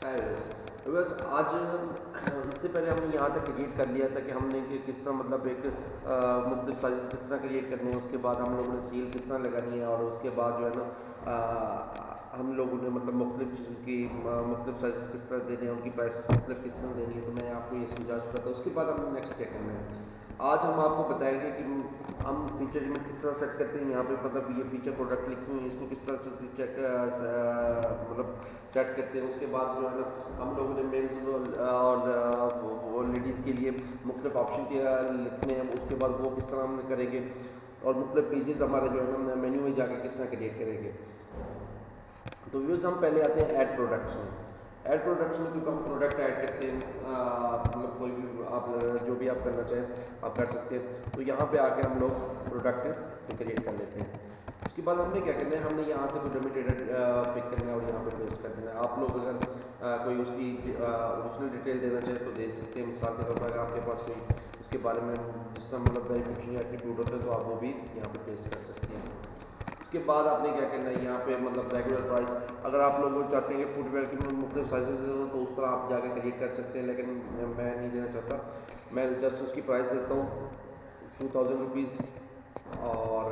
है बस आज इससे पहले हमने यहाँ तक क्रिएट कर लिया था कि हमने कि किस तरह मतलब एक मुख्तलिफ साइज़ किस तरह क्रिएट करने हैं, उसके बाद हम लोगों ने सील किस तरह लगानी है और उसके बाद जो है ना हम लोगों ने मतलब मुख्तलिफ चीज़ों की मुख्तलिफ साइज़ किस तरह देने हैं, उनकी प्राइस मतलब किस तरह देनी है, तो मैं आपको ये समझा चुका था। उसके बाद हमने नेक्स्ट क्या करना है, आज हम आपको बताएंगे कि हम फीचर लिमिट किस तरह सेट करते हैं। यहाँ पे मतलब ये फीचर प्रोडक्ट लिखी हुई है, इसको किस तरह से चेक मतलब सेट करते हैं। उसके बाद जो है ना हम लोगों ने मेंस और लेडीज़ के लिए मुख्तलिफ ऑप्शन लिखने हैं, उसके बाद वो किस तरह हम करेंगे और मुख्तलिफ पेजेस हमारे जो है ना मेन्यू में जाके किस तरह क्रिएट करेंगे। तो व्यूज़ हम पहले आते हैं ऐड प्रोडक्ट्स में। ऐड प्रोडक्ट्स में क्योंकि हम प्रोडक्ट ऐड करते हैं, मतलब कोई भी आप जो भी आप करना चाहें आप कर सकते हैं। तो यहाँ पे आके हम लोग प्रोडक्ट क्रिएट कर लेते हैं। उसके बाद हमने क्या करना है, हमने यहाँ से कोई डमी डेटा पिक करना है और यहाँ पे पेस्ट कर देना है। आप लोग अगर कोई उसकी ओरिजिनल डिटेल देना चाहें तो दे सकते हैं। मिसाल के तौर पर अगर आपके पास कोई उसके बारे में जिस तरह मतलब वेरिफिकेशन एट्रीब्यूट होता है तो आप वो भी यहाँ पे पेस्ट कर सकते हैं। उसके बाद आपने क्या करना है, यहाँ पे मतलब रेगुलर प्राइस, अगर आप लोग चाहते हैं कि फुटवेयर की मुख्तलिफ साइजेस दे दूँ तो उस तरह आप जाकर क्रिएट कर सकते हैं, लेकिन मैं नहीं देना चाहता। मैं जस्ट उसकी प्राइस देता हूँ 2000 रुपीज़। और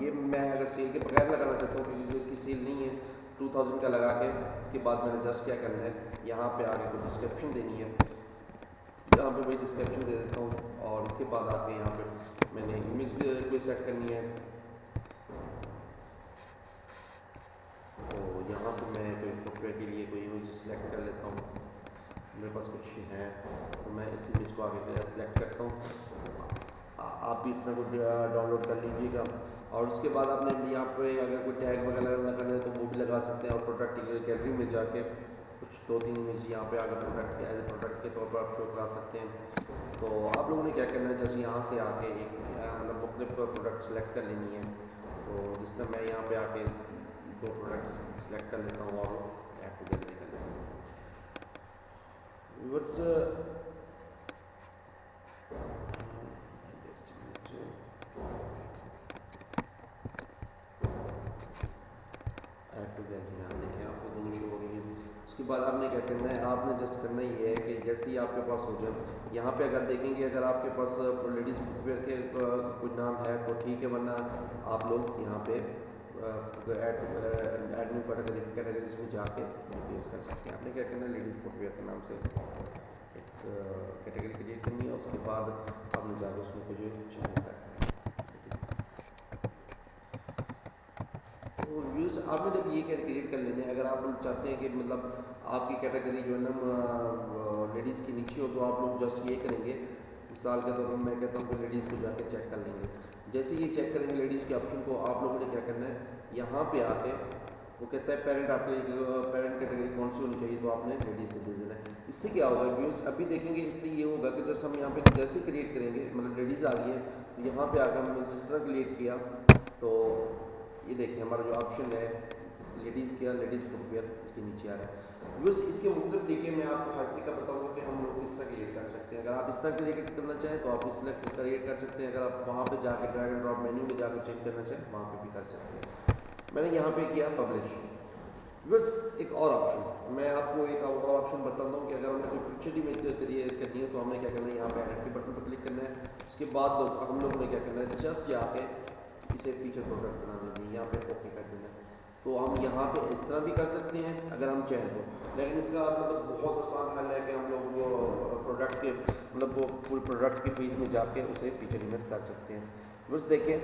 ये मैं अगर सेल के बगैर लगाना चाहता हूँ क्योंकि इसकी सेल नहीं है, 2000 का लगा के इसके बाद मैंने जस्ट क्या करना है, यहाँ पे आगे कोई डिस्क्रिप्शन देनी है, यहाँ पे वही डिस्क्रिप्शन दे देता हूँ। और इसके बाद आके यहाँ पे मैंने इमेज कोई सेट करनी है, तो यहाँ से मैं कोई फुटवेयर के लिए कोई इमेज सेलेक्ट कर लेता हूँ। मेरे पास कुछ है तो मैं इस इमेज को आगे सेलेक्ट करता हूँ। आप भी इतना कुछ डाउनलोड कर लीजिएगा। और उसके बाद आपने यहाँ पे अगर कोई टैग वगैरह लगाना है तो वो भी लगा सकते हैं। और प्रोडक्ट गैलरी में जाके कुछ 2-3 इमेज यहाँ पे आगे प्रोडक्ट के एज ए प्रोडक्ट के तौर पर आप शो करा सकते हैं। तो आप लोगों ने क्या करना है, जैसे यहाँ से आके एक मतलब मुख्तलिफ प्रोडक्ट सेलेक्ट कर लेनी है। तो जिस तरह मैं यहाँ पे आके 2 प्रोडक्ट सेलेक्ट कर लेता हूँ और ऐड टू गैलरी कर लेता हूँ। ऐड टू गैलरी यहाँ देखिए आपको दोनों शो हो रही है। उसके बाद आपने क्या करना है, आपने जस्ट करना ये है कि जैसे ही आपके पास हो जाए, यहाँ पे अगर देखेंगे अगर आपके पास लेडीज़ फुटवेयर के कोई नाम है तो ठीक है, वरना आप लोग यहाँ पे एडमिन कैटेगरीज में जाके पेस्ट कर सकते हैं। आपने क्या करना है, लेडीज़ फुटवेयर के नाम से एक कैटेगरी क्रिएट करनी है। उसके बाद आपने जाकर उसमें कुछ चेंज करना है। तो व्यूज़ आपने जब ये क्रिएट कर लेने, अगर आप लोग चाहते हैं कि मतलब आपकी कैटेगरी जो है ना लेडीज़ के नीचे हो, तो आप लोग जस्ट ये करेंगे, मिसाल के तौर पर मैं कहता हूँ कि लेडीज़ को जाके चेक कर लेंगे। जैसे ये चेक करेंगे लेडीज़ के ऑप्शन को, आप लोगों ने क्या करना है, यहाँ पे आके वो कहता है पेरेंट, आपके पेरेंट कैटेगरी कौन सी होनी चाहिए, तो आपने लेडीज़ को दे देना है। इससे क्या होगा व्यूज़, अभी देखेंगे इससे ये होगा कि जस्ट हम यहाँ पे जैसे क्रिएट करेंगे, मतलब लेडीज़ आ रही है तो यहाँ पे आकर हमने जिस तरह क्रिएट किया तो ये देखिए हमारा जो ऑप्शन है लेडीज़ किया, लेडीज़ फुटवेयर इसके नीचे आ रहा है। व्यूज़ इसके मुख्तलिफ तरीके मैं आपको हर तरीका बताऊँगा कि हम लोग किस तरह क्रिएट कर सकते हैं। अगर आप इस तरह क्रिएट करना चाहें तो आप इस तरह क्रिएट कर सकते हैं। अगर आप वहाँ पे जाके ड्रैग एंड ड्रॉप मेन्यू में जाकर चेंज करना चाहें वहाँ पे भी कर सकते हैं। मैंने यहाँ पे किया पब्लिश। बस एक और ऑप्शन मैं आपको एक और ऑप्शन बताता हूँ कि अगर हमें कोई फीचर इमेज क्रिएट करनी है तो हमने क्या करना है, यहाँ पे एडिट के बटन पर क्लिक करना है। उसके बाद हम लोगों ने क्या करना है, जस्ट जाके इसे फीचर प्रोडक्ट बना देंगे, यहाँ पे ओके कर देना है। तो हम यहाँ पे इस तरह भी कर सकते हैं अगर हम चाहें तो, लेकिन इसका मतलब बहुत आसान हल है कि हम लोग वो प्रोडक्ट के मतलब वो पूरे प्रोडक्ट के पेज में जाके उसे फीचर इमेज कर सकते हैं। बस देखें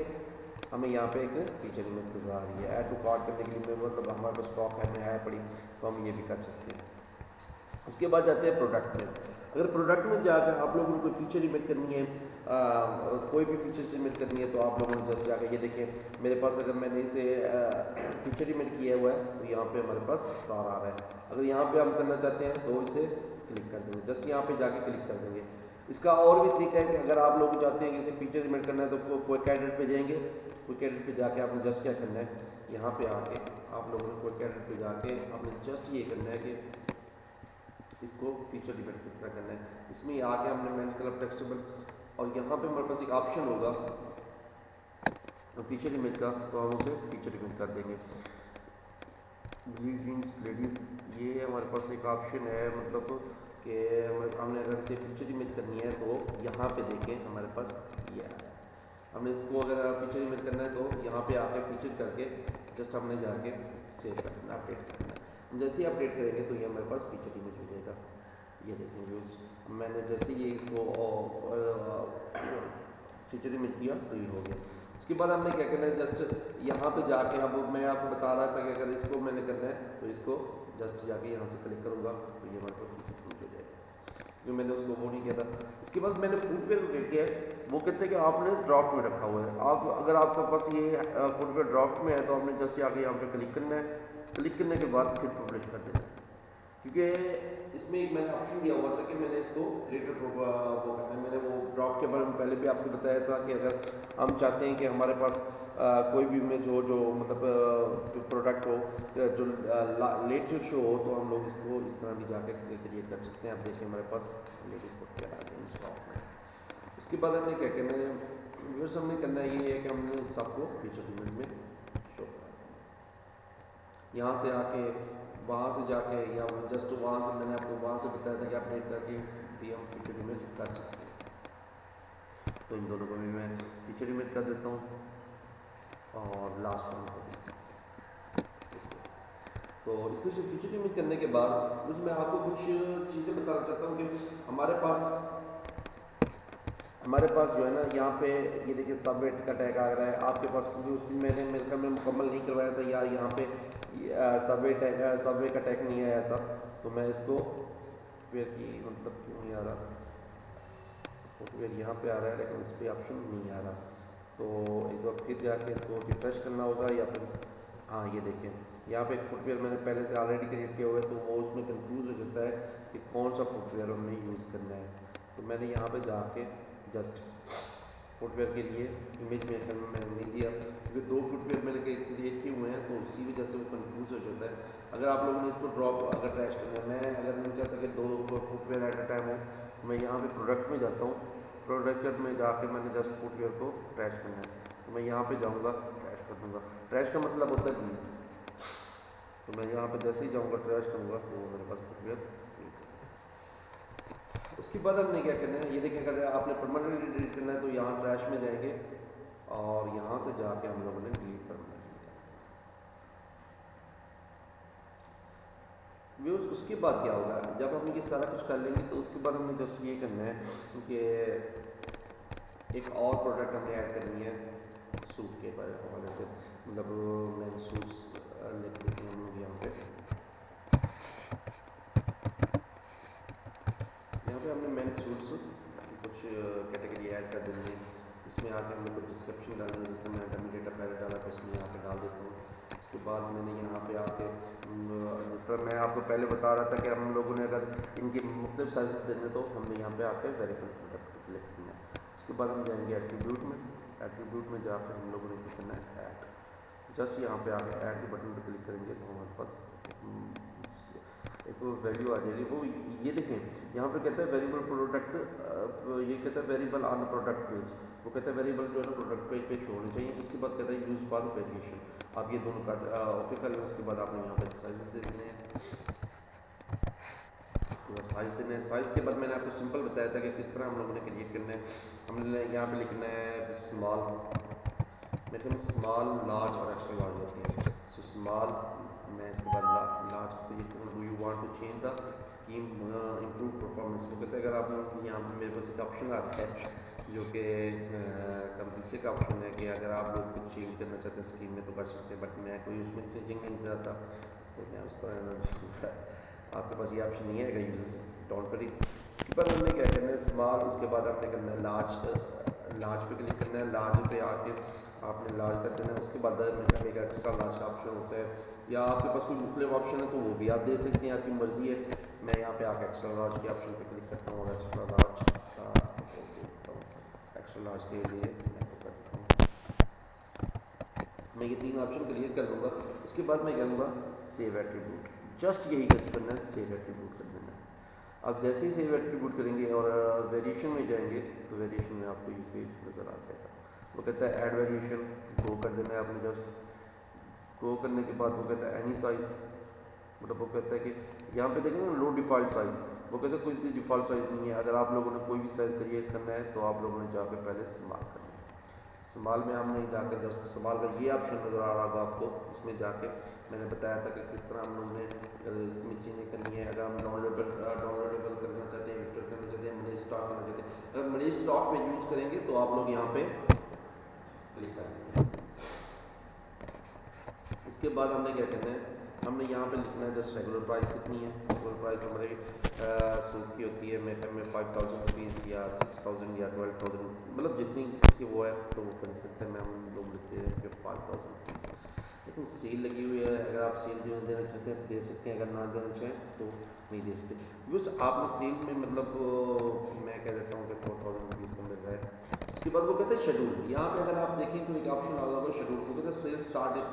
हमें यहाँ पे एक फीचर इमेज नजर आ रही है। ऐड टू कार्ट करने के लिए मतलब हमारे पास स्टॉक है पड़ी, तो हम ये भी कर सकते हैं। उसके बाद जाते हैं प्रोडक्ट में। अगर प्रोडक्ट में जाकर आप लोगों को कोई फीचर इमेज करनी है, कोई भी फीचर इमेज करनी है, तो आप लोगों ने जस्ट जाकर ये देखें मेरे पास अगर मैंने इसे फीचर इमेज किया हुआ है तो यहाँ पे हमारे पास स्टार आ रहा है। अगर यहाँ पे हम करना चाहते हैं तो इसे क्लिक कर देंगे, जस्ट यहाँ पे जाके क्लिक कर देंगे। इसका और भी तरीका है कि अगर आप लोग चाहते हैं कि इसे फीचर इमेज करना है तो कोई कैडेट पे जाएंगे, कोई कैडेट पे जाके आपने जस्ट क्या करना है, यहाँ पे आके आप लोगों ने कोई कैडेट पे जाके आपने जस्ट ये करना है कि इसको फीचर इमेज किस तरह करना है। इसमें आके हमने मेंस कलर टेक्स्टेबल और यहाँ पे हमारे पास एक ऑप्शन होगा फीचर इमेज का, तो हम उसे फीचर इमेज कर देंगे। ब्लू जीन्स लेडीज़, ये हमारे पास एक ऑप्शन है, मतलब कि हमने अगर इसे फीचर इमेज करनी है तो यहाँ पे देखें हमारे पास ये आया है। हमने इसको अगर फीचर इमेज करना है तो यहाँ पे आके फीचर करके जस्ट हमने जाके सेव करना, अपडेट करना है। जैसे ही अपडेट करेंगे तो ये हमारे पास फीचर इमेज हो जाएगा। ये देखें व्यूज़, मैंने जैसे ये इसको फीचर इमेज किया तो ये हो गया। उसके बाद हमने क्या करना है, जस्ट यहाँ पे जाके, अब मैं आपको बता रहा था कि अगर इसको मैंने करना है तो इसको जस्ट जाके यहाँ से क्लिक करूँगा तो ये हमारे पास फीचर इमेज हो जाएगा, क्योंकि मैंने उसको वो नहीं किया था। इसके बाद मैंने फुटवेयर को क्या किया है, वो कहते हैं कि आपने ड्राफ्ट में रखा हुआ है। आप अगर आपके पास ये फुटवेयर ड्राफ्ट में है तो आपने जस्ट आके यहाँ पे क्लिक करना है। क्लिक करने के बाद फिर पब्लिश कर देना है, क्योंकि इसमें एक मैंने ऑप्शन दिया हुआ था कि मैंने इसको लेटर वो करना है। मैंने वो ड्राफ्ट के बारे में पहले भी आपको बताया था कि अगर हम चाहते हैं कि हमारे पास कोई भी इमेज हो जो मतलब प्रोडक्ट हो जो लेटर शो हो, तो हम लोग इसको इस तरह भी जाके क्रिएट कर सकते हैं। आप देखिए हमारे पास लेडीज फुटवेयर आ गए स्टॉक में। उसके बाद हमें क्या करना है, व्यूअर्स हमने करना ये है कि हमने सबको फीचर इमेज में शो करना है। यहाँ से आके वहाँ से जाके या जस्ट वहाँ से मैंने आपको वहाँ से बताया था कि अपडेट करके भी हम फीचर इमेज कर सकते हैं। तो इन दोनों को भी मैं फीचर इमेज कर देता हूँ और लास्ट वन को भी। तो इसको फीचर इमेज करने के बाद कुछ मैं आपको कुछ चीज़ें बताना चाहता हूँ कि हमारे पास जो है ना, यहाँ पे ये देखिए सबवेट का टैग आ रहा है आपके पास, क्योंकि उसमें मैंने मेरे ख्याल में मुकम्मल नहीं करवाया था, या यहाँ पे सबवे का टैग नहीं आया था। तो मैं इसको फुटवेयर की मतलब क्यों नहीं आ रहा, फुटवेयर यहाँ पे आ रहा है लेकिन इस पर ऑप्शन नहीं आ रहा। तो एक बार फिर जाके इसको रिफ्रेश करना होगा, या फिर हाँ ये देखें यहाँ पे एक फुटवेयर मैंने पहले से ऑलरेडी क्रिएट किया हुआ है, तो वो उसमें कंफ्यूज हो जाता है कि कौन सा फुटवेयर हमने यूज़ करना है। तो मैंने यहाँ पे जाके जस्ट फुटवेयर के लिए इमेज में मैंने नहीं दिया, क्योंकि दो फुटवेयर मैंने क्रिएट किए हुए हैं, तो उसी वजह से वो कंफ्यूज हो जाता है। अगर आप लोगों ने इसको ड्रॉप अगर ट्रैश करना है, मैं अगर नहीं चाहता कि दो फुटवेयर एट अ टाइम हो, मैं यहाँ पे प्रोडक्ट में जाता हूँ। प्रोडक्ट में जाके मैंने जस्ट फुटवेयर को ट्रैश करना है, तो मैं यहाँ पे जाऊँगा ट्रैश कर दूँगा। ट्रैश का मतलब होता है डिलीट। तो मैं यहाँ पे जैसे ही जाऊँगा ट्रैश करूँगा तो मेरे पास फुटवेयर। उसके बाद हमने क्या करना है, ये देखें अगर आपने परमानेंटली डिलीट करना है तो यहाँ ट्रैश में जाएंगे और यहाँ से जाके हम लोगों ने डिलीट करना है। उसके बाद क्या होगा, जब हम ये सारा कुछ कर लेंगे तो उसके बाद हमें जस्ट ये करना है कि एक और प्रोडक्ट हमने ऐड करनी है सूट के हवाले से, मतलब मैं सूट्स लिख देते हैं हम लोग यहाँ पे हमने मेन सूट्स कुछ कैटेगरी ऐड कर देनी है। इसमें आके हमने कुछ डिस्क्रिप्शन डालनी है, जिसमें मैंने डमी डेटा पहले डाला था उसमें यहाँ पे डाल देता हूँ। उसके बाद मैंने यहाँ पे आके जिस तरह मैं आपको पहले बता रहा था कि हम लोगों ने अगर इनके मुख्तलिफ साइजेस देने तो हमने यहाँ पे आके वेरिएबल प्रोडक्ट को सिलेक्ट करना है। उसके बाद हम जाएंगे एट्रीब्यूट में जाकर हम लोगों ने क्या करना है ऐड, जस्ट यहाँ पे आके ऐड के बटन पर क्लिक करेंगे तो हमारे पास एक वैल्यू आ जाएगी। वो ये देखें यहाँ पे कहता है वेरिएबल प्रोडक्ट, ये कहता है वेरिएबल ऑन प्रोडक्ट पेज, वो कहता है वेरिएबल जो है ना प्रोडक्ट पेज पे शो होने चाहिए। उसके बाद कहता है यूज फॉर वेरिएशन, आप ये दोनों का ओके कर लें। उसके बाद आपने यहाँ पे साइजेस दे देने हैं, उसके बाद साइज देना है। साइज़ के बाद मैंने आपको सिंपल बताया था कि किस तरह हम लोगों ने क्रिएट करना है। हमने यहाँ पे लिखना है स्मॉल, मेरे ख्याल में स्मॉल लार्ज और एक्स्ट्रा लार्ज होती है। सो स्मॉल मैं इसके बाद large do you want to change the scheme improve performance, वो कहते हैं अगर आप यहाँ पे मेरे पास एक ऑप्शन आता है जो कि कंपल्सरी का ऑप्शन है कि अगर आप लोग कुछ चेंज करना चाहते हैं स्कीम में तो कर सकते हैं, बट मैं कोई उसमें चेंजिंग नहीं चाहता तो मैं उस तरह आपके पास ये ऑप्शन नहीं है, अगर यूज डोंट वरी। उसके बाद हमने क्या करना है स्मॉल, उसके बाद आपने करना है लार्ज पे क्लिक करना है। लार्ज पे आके आपने लार्ज कर देना है। उसके बाद मतलब एक एक्स्ट्रा लार्ज का ऑप्शन होता है, या आपके पास कोई मुख्तलिफ ऑप्शन है तो वो भी आप दे सकते हैं, आपकी मर्ज़ी है। मैं यहाँ पे आके एक्स्ट्रा लार्ज के ऑप्शन पे क्लिक करता हूँ और एक्स्ट्रा लार्ज के लिए मैं तो कर देता हूँ। मैं ये तीन ऑप्शन क्लियर कर दूँगा। उसके बाद मैं करूँगा सेव एट्रीब्यूट, जस्ट यही करना है, सेव एट्रीब्यूट कर देना है। अब जैसे ही सेव एट्रीब्यूट करेंगे और वेरिएशन में जाएंगे तो वेरिएशन में आपको ये पेज नज़र आ जाएगा। वो कहता है ऐड वेरिएशन, गो कर देना है आपने। जस्ट गो करने के बाद वो कहता है एनी साइज़, मतलब वो कहता है कि यहाँ पे देखेंगे लो डिफ़ॉल्ट साइज़, वो कहते हैं कोई भी डिफ़ॉल्ट साइज़ नहीं है। अगर आप लोगों ने कोई भी साइज़ क्रिएट करना है तो आप लोगों ने जाकर पहले इस्तेमाल करना है। इस्तेमाल में हमने जाकर जस्ट इस्तेमाल का ये ऑप्शन नज़र आ रहा होगा आपको, इसमें जाके मैंने बताया था कि किस तरह हम लोगों ने इसमें चीज़ें करनी है। अगर हम डाउनलोडेबल करना चाहते हैं, विक्टर करना चाहते हैं, मनी स्टॉक करना चाहते हैं, अगर मनी स्टॉक में यूज़ करेंगे तो आप लोग यहाँ पे क्लिक करेंगे। उसके बाद हमने क्या करना है, हमने यहाँ पे लिखना है जस्ट रेगुलर प्राइस कितनी है। रेगुलर प्राइस हमारे सूट की होती है मेरे ख्याल में 5000 रुपीज़ या 6000 या 12000, मतलब जितनी जिसकी वो है तो वो कर सकते हैं। मैं हम लोग लिखते हैं कि 5000 रुपीज़, लेकिन सेल लगी हुई है, अगर आप सेल देना चाहते हैं तो दे सकते हैं, अगर ना देना चाहें तो नहीं दे सकते। बस आपने सेल में मतलब मैं कह देता हूँ कि 4000 रुपीज़ का मिल रहा है। उसके बाद वो कहते हैं शेड्यूल, यहाँ पे अगर आप देखें तो एक ऑप्शन आ होगा शेड्यूल, वो कहते हैं सेल स्टार्ट डेट,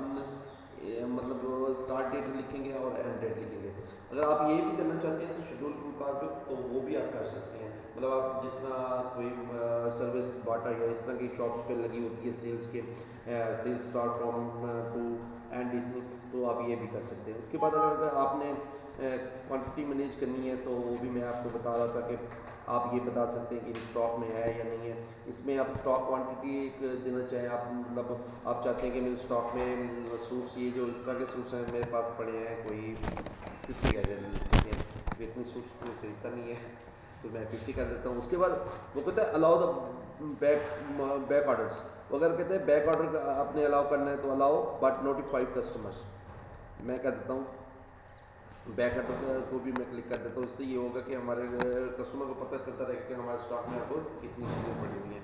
मतलब स्टार्ट डेट लिखेंगे और एंड डेट लिखेंगे। अगर आप ये भी करना चाहते हैं तो शेड्यूल के मुताबिक तो वो भी आप कर सकते हैं। मतलब आप जिस तरह कोई सर्विस बाटा या इस तरह की शॉप्स पे लगी होती है सेल्स के, sales start from to and इतनी, तो आप ये भी कर सकते हैं। उसके बाद अगर आपने क्वांटिटी मैनेज करनी है तो वो भी मैं आपको बता रहा था कि आप ये बता सकते हैं कि स्टॉक में है या नहीं है। इसमें आप स्टॉक क्वांटिटी एक देना चाहें, आप मतलब आप चाहते हैं कि मेरे स्टॉक में सूट्स, ये जो इस तरह के सूट्स हैं मेरे पास पड़े हैं, कोई 50 कह देते हैं, इतनी सूट्स को खरीदता नहीं है तो मैं 50 कर देता हूँ। उसके बाद वो कहता है अलाउ द बैक ऑर्डर्स, अगर कहते हैं बैक ऑर्डर आपने अलाउ करना है तो अलाउ बट नोटिफाइड कस्टमर्स, मैं कह देता हूँ बैक ऑर्डर को भी मैं क्लिक कर देता हूँ। इससे ये होगा कि हमारे कस्टमर को पता चलता रहे कि हमारे स्टॉक में आपको कितनी चीज़ें पड़ी हुई हैं।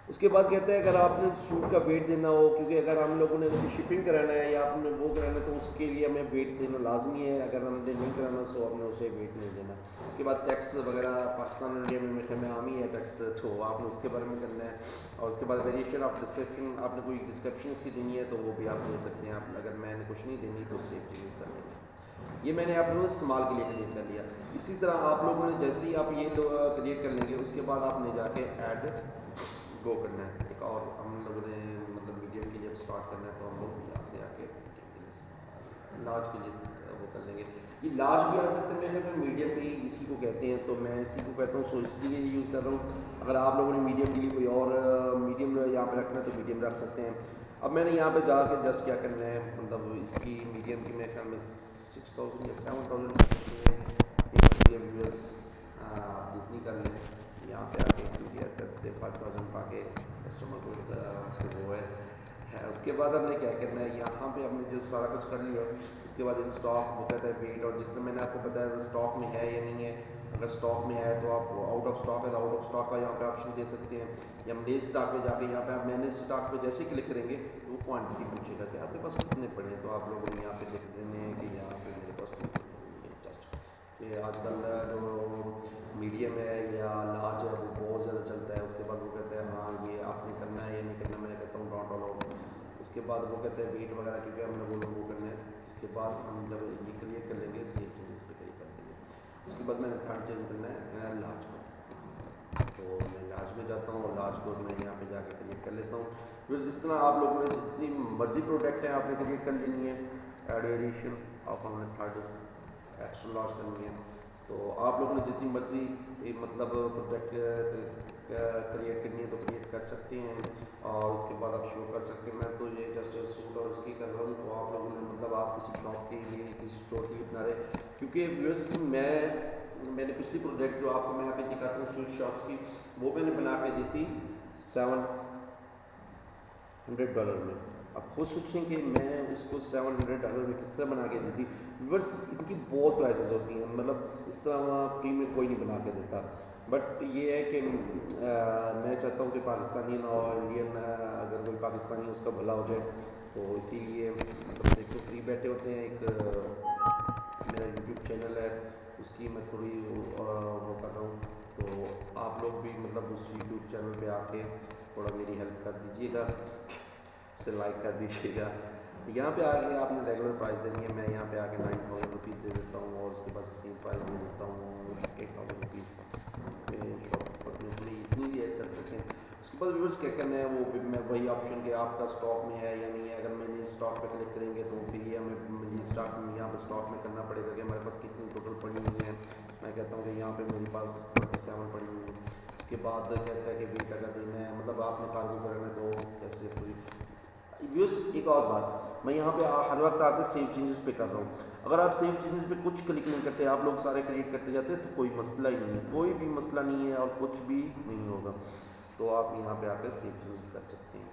उसके बाद कहते हैं अगर आपने सूट का वेट देना हो, क्योंकि अगर हम लोगों ने उसे शिपिंग कराना है या आपने वो कराना है तो उसके लिए हमें वेट देना लाजमी है। अगर हमने नहीं कराना तो हमने उसे वेट नहीं देना। उसके बाद टैक्स वगैरह पाकिस्तान और इंडिया में मेरे ख्याल में आम ही है टैक्स, तो आपने उसके बारे में करना है। और उसके बाद वेरिएशन ऑफ डिस्क्रिप्शन, आपने कोई डिस्क्रिप्शन उसकी देनी है तो वो भी आप दे सकते हैं। आप अगर मैंने कुछ नहीं देनी तो सेव चीज़ कर लेंगे। ये मैंने आप लोगों को इस्तेमाल के लिए क्रिएट कर लिया। इसी तरह आप लोगों ने जैसे ही आप ये क्रिएट कर लेंगे उसके बाद आपने जाके ऐड गो करना है। एक और हम लोगों ने मतलब मीडियम के लिए स्टार्ट करना है तो हम लोग यहाँ से आके लार्ज के लिए वो कर लेंगे। ये लार्ज भी आ सकते हैं मेरे में, मीडियम भी इसी को कहते हैं, तो मैं इसी को कहता हूँ, सो इसलिए यूज़ कर रहा हूँ। अगर आप लोगों ने मीडियम के लिए कोई और मीडियम यहाँ पे रखना है तो मीडियम रख सकते हैं। अब मैंने यहाँ पे जाके जस्ट क्या करना है, मतलब इसकी मीडियम की मेरे ख्याल में 6000 या 7000 व्यूअर्स जितनी कर लें, यहाँ पे आके करते 5000 पाके कस्टमर को वो है। उसके बाद हमने क्या करना है, यहाँ पे हमने जो सारा कुछ कर लिया है उसके बाद इन स्टॉक वो कहता है वेट, और जिस तरह मैंने आपको बताया स्टॉक में है या नहीं है। अगर स्टॉक में है तो आप आउट ऑफ स्टॉक है तो आउट ऑफ स्टॉक का यहाँ पे ऑप्शन दे सकते हैं, या मैनेज स्टॉक पे जाके यहाँ पे आप मैनेज स्टॉक पे जैसे क्लिक करेंगे तो वो क्वांटिटी पूछेगा कि आपके पास कितने पड़े हैं। तो आप लोगों ने यहाँ पे लिख देने हैं कि यहाँ पे मेरे पास जस्ट ये आजकल जो मीडियम है या लार्ज है वो बहुत ज़्यादा चलता है। उसके बाद वो कहते हैं हाँ ये आपने करना है या नहीं करना, मैं कहता हूँ नॉट अलाउड। उसके बाद वो कहते हैं वेट वगैरह क्योंकि हमने वो करना है। उसके बाद हम जब ये क्लियर कर लेंगे सेव चेंजेस पे क्लिक कर देंगे। उसके बाद मैंने थर्ड चेंज करना है लार्ज को, तो मैं लार्ज में जाता हूँ और लार्ज को मैं यहाँ पे जाके क्लियर कर लेता हूँ। फिर जिस तरह आप लोगों ने जितनी मर्जी प्रोडक्ट है आपने क्लियर कर लेनी है। एड वेरिएशन आप हमने थर्ड एक्स्ट्रा लार्ज करनी है, तो आप लोगों ने जितनी मर्जी मतलब प्रोडक्ट क्रिएट करनी है तो क्रिएट कर सकते हैं। और उसके बाद आप शो कर सकते हैं। मैं तो ये जस्ट सूट और इसकी कर रहा हूँ, तो आप लोगों ने मतलब आप किसी शॉप के लिए किसी स्टोर के लिए बना रहे, क्योंकि व्यूअर्स मैंने पिछली प्रोडक्ट जो आपको मैं यहाँ पे दिखाता हूँ स्वीट शॉप्स की, वो मैंने बना के दी थी $700 में। अब खुद सोचें कि मैं उसको $700 में किस तरह बना के दी थी। व्यूअर्स इनकी बहुत प्राइसेस होती हैं, मतलब इस तरह फ्री में कोई नहीं बना के देता। बट ये है कि मैं चाहता हूँ कि पाकिस्तानी और इंडियन अगर कोई पाकिस्तानी उसका भला हो जाए, तो इसीलिए मतलब एक तो फ्री बैठे होते हैं। एक मेरा यूट्यूब चैनल है उसकी मैं थोड़ी वो कर रहा हूँ, तो आप लोग भी मतलब उस यूट्यूब चैनल पे आके थोड़ा मेरी हेल्प कर दीजिएगा, उसे लाइक कर दीजिएगा। यहाँ पे आके आपने रेगुलर प्राइस देनी है। मैं यहाँ पे आके 9000 रुपीज़ दे देता हूँ और उसके बाद सेम प्राइस दे देता हूँ 8000 रुपीज़ शॉप अपने इतनी भी ऐड कर सकते हैं। उसके बाद व्यूअर्स क्या करना है वो भी मैं वही ऑप्शन के आपका स्टॉक में है या नहीं है। अगर मैंने स्टॉक पे क्लिक करेंगे तो फिर ये हमें मिनी स्टॉक में यहाँ पर स्टॉक में करना पड़ेगा कि हमारे पास कितनी टोटल पड़ी हुई है। मैं कहता हूँ कि यहाँ पे मेरे पास 27 पड़ी हुई है। उसके बाद कहता है कि वेट अगर देना है, मतलब आपने कार्गो करना है तो कैसे पूरी यूज़। एक और बात, मैं यहाँ पे हर वक्त आके सेव चेंजेस पे कर रहा हूँ। अगर आप सेव चेंजेस पे कुछ क्लिक नहीं करते, आप लोग सारे क्रिएट करते जाते हैं तो कोई मसला ही नहीं है, कोई भी मसला नहीं है और कुछ भी नहीं होगा। तो आप यहाँ पे आकर सेव चेंजेस कर सकते हैं।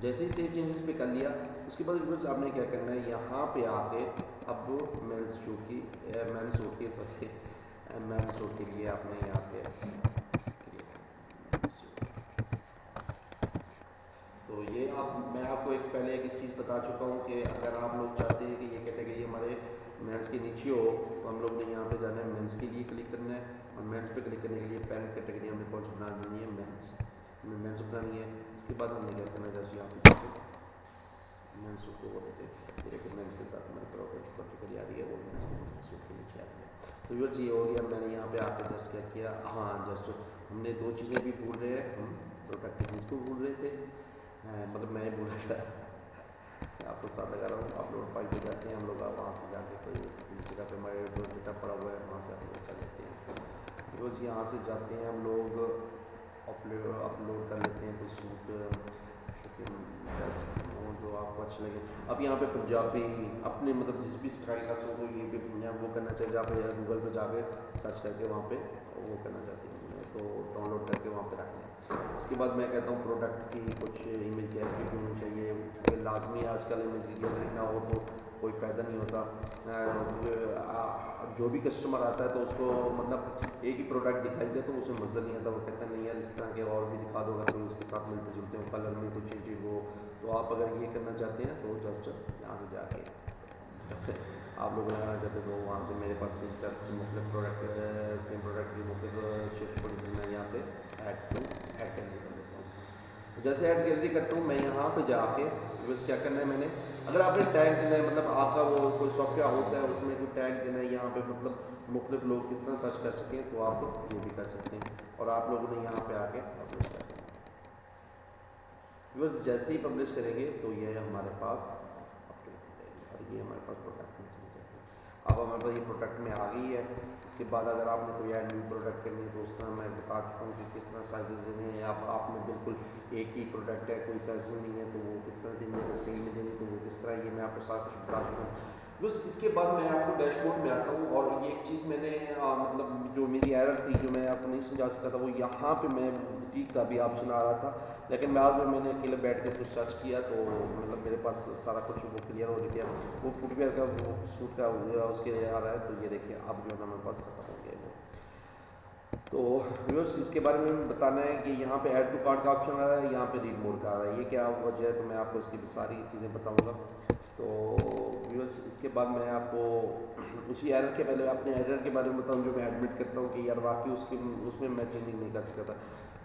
जैसे ही सेव चेंजेस पे कर लिया, उसके बाद व्यूअर्स आपने क्या करना है, यहाँ पे आके अब मैन शूट के लिए आपने यहाँ पे तो ये मैं आपको पहले एक चीज़ बता चुका हूँ कि अगर आप लोग चाहते हैं कि ये कैटेगरी हमारे मेंस के नीचे हो तो हम लोग ने यहाँ पे जाना है, मेंस के लिए क्लिक करना है और मेंस पे क्लिक करने के लिए पेन कैटेगरी हमने कौन सी बना देनी है, मेंस बनानी है। इसके बाद हमने क्या करना है, जैसे यहाँ पे मेंस को वो देते मेंस के साथ हमारे कैटेगरी आ रही है, वो मेंस के नीचे आ रही है। तो ये हो गया। मैंने यहाँ पे आके जस्ट क्या किया, हाँ जस्ट हमने दो चीज़ें भी भूल रहे हैं, हम प्रोडक्ट को भूल रहे थे, मतलब मैं भूल रहा था। आपको साथ लगा रहा हूँ, अपलोड फाइल पे जाते हैं हम लोग, वहाँ से जाके कोई जगह पे हमारे जो डेटा पड़ा हुआ है वहाँ से अपलोड कर लेते हैं। रोज़ यहाँ से जाते हैं हम लोग, अपलोड कर लेते हैं कोई सूट जो आपको अच्छा लगे। अब यहाँ पे पंजाबी अपने मतलब जिस भी स्टाइल का सूट हो ये भी वो करना चाहिए, जहाँ पे गूगल पे जाके सर्च करके वहाँ पे वो करना चाहती हूँ तो डाउनलोड करके वहाँ पे रखना है। उसके बाद मैं कहता हूँ प्रोडक्ट की कुछ इमेज गैलरी भी होनी चाहिए, क्योंकि लाजमी आजकल इमेज गैलरी ना हो तो कोई फ़ायदा नहीं होता। जो भी कस्टमर आता है तो उसको मतलब एक ही प्रोडक्ट दिखाई जाए तो उसे मज़ा नहीं आता, वो कहता है नहीं यार इस तरह के और भी दिखा दो, अगर कोई उसके साथ मिलते जुलते हो, कलर में कुछ चीज़ वो। तो आप अगर ये करना चाहते हैं तो जस्ट यहाँ से जाके आप लोग लगाना चाहते तो वहाँ से मेरे पास 3-4 मुख्तलिफ प्रोडक्ट सेम प्रोडक्ट की मुख्तलिफ शिफ्ट पड़ी थी, मैं यहाँ से ऐड गैलरी कर लेता हूँ। जैसे ऐड गैलरी करता हूँ मैं यहाँ पे जाके बस क्या करना है, मैंने अगर आपने टैग देना है, मतलब आपका वो कोई सॉफ्टवेयर हाउस है उसमें कोई टैग देना है यहाँ पे, मतलब मुख्तलिफ लोग किस तरह सर्च कर सकें तो आप ये भी कर सकते हैं। और आप लोगों ने यहाँ पे आके पब्लिश कर देना। बस जैसे ही पब्लिश करेंगे तो ये हमारे पास और ये हमारे पास प्रोडक्ट में चली जाएगी। अब हमारे पास ये प्रोडक्ट में आ गई है। इसके बाद अगर आपने कोई ऐड न्यू प्रोडक्ट करनी है तो उसमें मैं बता चुका हूँ कि किस तरह साइजेस देने हैं। आपने बिल्कुल एक ही प्रोडक्ट है, कोई साइज नहीं है तो वो किस तरह देनी है, अगर सेल में देनी तो वो किस तरह, ये मैं आपको सारा कुछ बता चुका हूँ। बस इसके बाद मैं आपको डैशबोर्ड में आता हूँ और ये एक चीज़ मैंने मतलब जो मेरी एरर थी जो मैं आपको नहीं समझा सका था, वो यहाँ पे मैं बुटीक का भी ऑप्शन आ रहा था, लेकिन बाद में मैंने अकेले बैठ के कुछ सर्च किया तो मतलब मेरे पास सारा कुछ वो क्लियर हो गया। वो फुटवेयर का वो सूट का उसके आ रहा है, तो ये देखिए अब जो है ना मेरे पास खत्म हो गया वो। तो व्यूअर्स इसके बारे में बताना है कि यहाँ पे ऐड टू कार्ट का ऑप्शन आ रहा है, यहाँ पे रीड मोड का आ रहा है, ये क्या वजह है तो मैं आपको इसकी सारी चीज़ें बताऊँगा। तो व्यूअर्स इसके बाद मैं आपको उसी एरर के पहले अपने एरर के बारे में बताऊँ जो मैं एडमिट करता हूँ कि यार वाकई उसमें मैं चेंजिंग नहीं कर सकता था।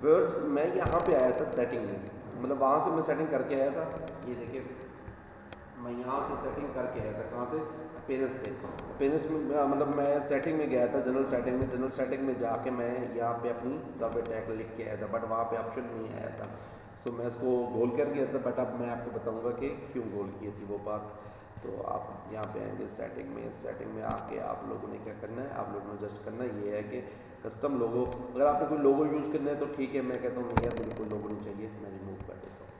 व्यूअर्स मैं यहाँ पे आया था सेटिंग में, मतलब वहाँ से मैं सेटिंग करके आया था, ये देखिए मैं यहाँ से सेटिंग करके आया था, कहाँ से, पेरेंट्स में मतलब मैं सेटिंग में गया था, जनरल सेटिंग में जाके मैं यहाँ पे अपनी सॉफ्टवेयर टैग लिख के आया था, बट वहाँ पे ऑप्शन नहीं आया था। सो मैं इसको गोल कर गया था, बट अब मैं आपको बताऊँगा कि क्यों गोल की थी वो बात। तो आप यहाँ पे आएंगे सेटिंग में आके आप लोगों ने क्या करना है, आप लोगों ने जस्ट करना ये है कि कस्टम लोगो, अगर आपको कोई लोगो यूज़ करना है तो ठीक है, मैं कहता हूँ नहीं यार मुझे कोई लोगो नहीं चाहिए, मैं रिमूव कर देता हूँ।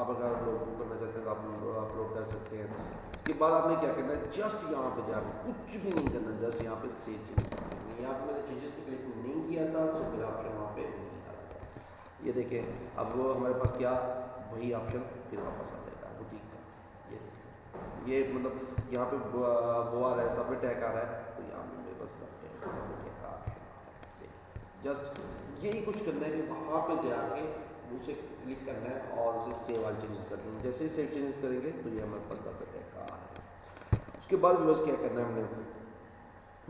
आप अगर लोगो करना चाहते हैं तो आप अपलोड कर सकते हैं। इसके बाद आपने क्या करना है, जस्ट यहाँ पे जाकर कुछ भी नहीं करना, जस्ट यहाँ पे सेव क्लिक करना है। यहाँ पे मैंने चेंजेस पे क्लिक नहीं किया था, सो मेरा ऑप्शन वहाँ पे नहीं आ रहा था। ये देखें अब वो हमारे पास क्या वही ऑप्शन फिर वापस आ जाएगा बुटीक का। ये देखिए ये मतलब यहाँ पे वो आ रहा है, सब टैग आ रहा है, तो यहाँ पे मेरे पास सब टैग का ऑप्शन। जस्ट यही कुछ करना है कि वहाँ पे जाके उसे क्लिक करना है और उसे सेव वाले चेंजेस कर देंगे। जैसे ही सेव चेंजेस करेंगे तो ये हमारे पास सब टैग का आ रहा है। उसके बाद बस क्या करना है हमने,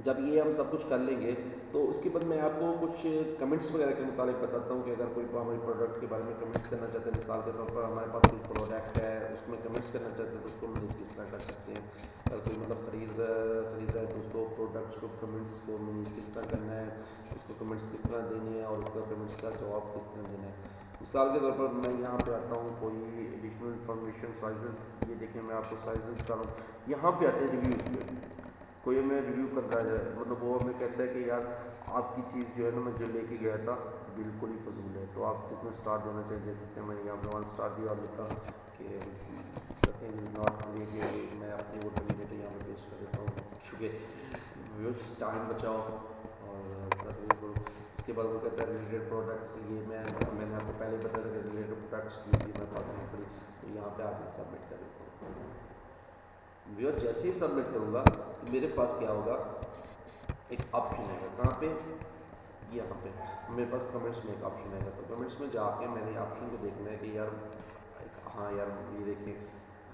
जब ये हम सब कुछ कर लेंगे तो उसके बाद मैं आपको कुछ कमेंट्स वगैरह के मुताबिक बताता हूँ कि अगर कोई हमारे प्रोडक्ट के बारे में कमेंट्स करना चाहते हैं, मिसाल के तौर पर हमारे पास कोई प्रोडक्ट है उसमें कमेंट्स करना चाहते हैं तो उसको मैनेज किस तरह कर सकते हैं। अगर कोई मतलब खरीद रहा है तो उसको प्रोडक्ट्स को कमेंट्स को मैनेज किस तरह करना है, उसको कमेंट्स किस तरह देने हैं और उसका कमेंट्स का जवाब किस तरह देना है। मिसाल के तौर पर मैं यहाँ पे आता हूँ, कोई एडिशनल इंफॉर्मेशन साइजेस, ये देखें मैं आपको साइजेस बता रहा हूँ। यहाँ पे आते हैं रिव्यूज़ पे, कोई हमें रिव्यू कर रहा है, मतलब वो हमें कहता है कि यार आपकी चीज़ जो है ना मैं जो लेके गया था बिल्कुल ही फजूल है, तो आप कितने स्टार देना चाहिए दे सकते हैं। मैंने यहाँ पे 1 स्टार दिया और लिखा कि नॉट लिए, मैं अपनी वो टर्मिनेटर यहाँ पे पेश कर देता हूँ क्योंकि व्यूअर्स टाइम बचाओ और सर्वे करो। इसके बाद वो कहता है रिलेटेड प्रोडक्ट्स, ये मैंने आपको पहले बताया था कि रिलेटेड प्रोडक्ट्स की भी मेरे पास नहीं पड़ी, तो यहाँ पे आके सबमिट कर देता हूँ। व्यूअर जैसे ही सबमिट करूँगा तो मेरे पास क्या होगा, एक ऑप्शन आएगा, कहाँ पे, यहाँ पे मेरे पास कमेंट्स में एक ऑप्शन आएगा। तो कमेंट्स में जाके मैंने ऑप्शन को देखना है कि यार हाँ यार ये देखें,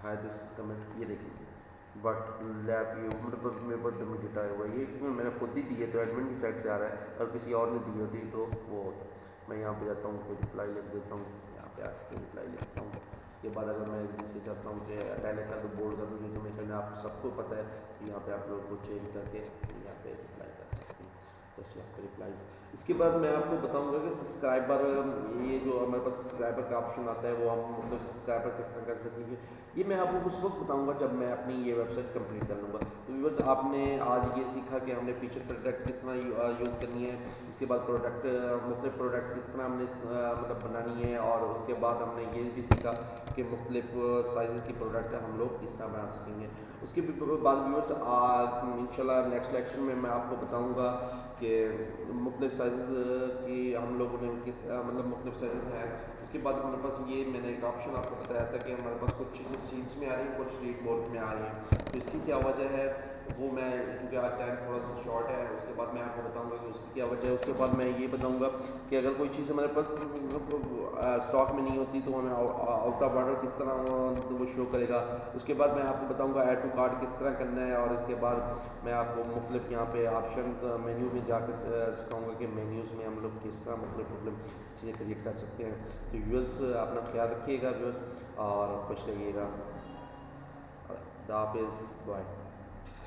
हाई दिस कमेंट, ये देखें बट लैब ये मतलब मेरे पास डमी डेटा है हुआ, ये क्योंकि मैंने खुद ही दिए तो एडमिन की साइड से आ रहा है, और किसी और ने दी होती तो वो होता। मैं यहाँ पे जाता हूँ, कोई रिप्लाई लिख देता हूँ, यहाँ पे आके रिप्लाई लिखता हूँ। इसके बाद अगर मैं जैसे चाहता हूँ कि डायलेक्ट का तो बोर्ड कर दूँ, जो मेरे ख्याल में आप सबको पता है, तो यहाँ पे आप लोग को चेंज करके यहाँ पे रिप्लाई कर सकते हैं, जस्ट यहाँ पे रिप्लाईज। इसके बाद मैं आपको बताऊंगा कि सब्सक्राइबर, ये जो हमारे पास सब्सक्राइबर का ऑप्शन आता है वो हम मतलब सब्सक्राइबर किस तरह कर सकेंगे, ये मैं आपको उस वक्त बताऊंगा जब मैं अपनी ये वेबसाइट कंप्लीट कर लूँगा। तो व्यूअर्स आपने आज ये सीखा कि हमने फीचर प्रोडक्ट किस तरह यूज़ करनी है, इसके बाद प्रोडक्ट मुख्तलिफ प्रोडक्ट किस तरह हमने मतलब बनानी है, और उसके बाद हमने ये भी सीखा कि मुख्तलिफ साइज़ की प्रोडक्ट हम लोग किस तरह बना सकेंगे। उसके बाद व्यूअर्स इंशाल्लाह नेक्स्ट लेक्चर में मैं आपको बताऊँगा कि मुख्तलिफ साइज़ की हम लोगों ने किस मतलब मुख्तलिफ साइज़ हैं। उसके बाद हमारे पास ये मैंने एक ऑप्शन आपको बताया था कि हमारे पास कुछ चीज़ें सीट्स में आ रही हैं, कुछ स्ट्रीट बोर्ड में आ रही हैं, तो इसकी क्या वजह है वो मैं, क्योंकि आज टाइम थोड़ा सा शॉर्ट है, उसके बाद मैं आपको बताऊंगा कि उसकी क्या वजह है। उसके बाद मैं ये बताऊंगा कि अगर कोई चीज़ हमारे पास स्टॉक में नहीं होती तो हमें आउट ऑफ ऑर्डर किस तरह वो शो करेगा। उसके बाद मैं आपको बताऊंगा ऐड टू कार्ट किस तरह करना है, और इसके बाद मैं आपको मुख्तलिफ यहाँ पे ऑप्शन मेन्यू में जाकर सिखाऊंगा कि मेन्यूज़ में हम लोग किस तरह मतलब चीज़ें क्रिएट कर सकते हैं। तो व्यूअर्स अपना ख्याल रखिएगा व्यूअर्स, और खुश रहिएगा। हाफिज़, बाय।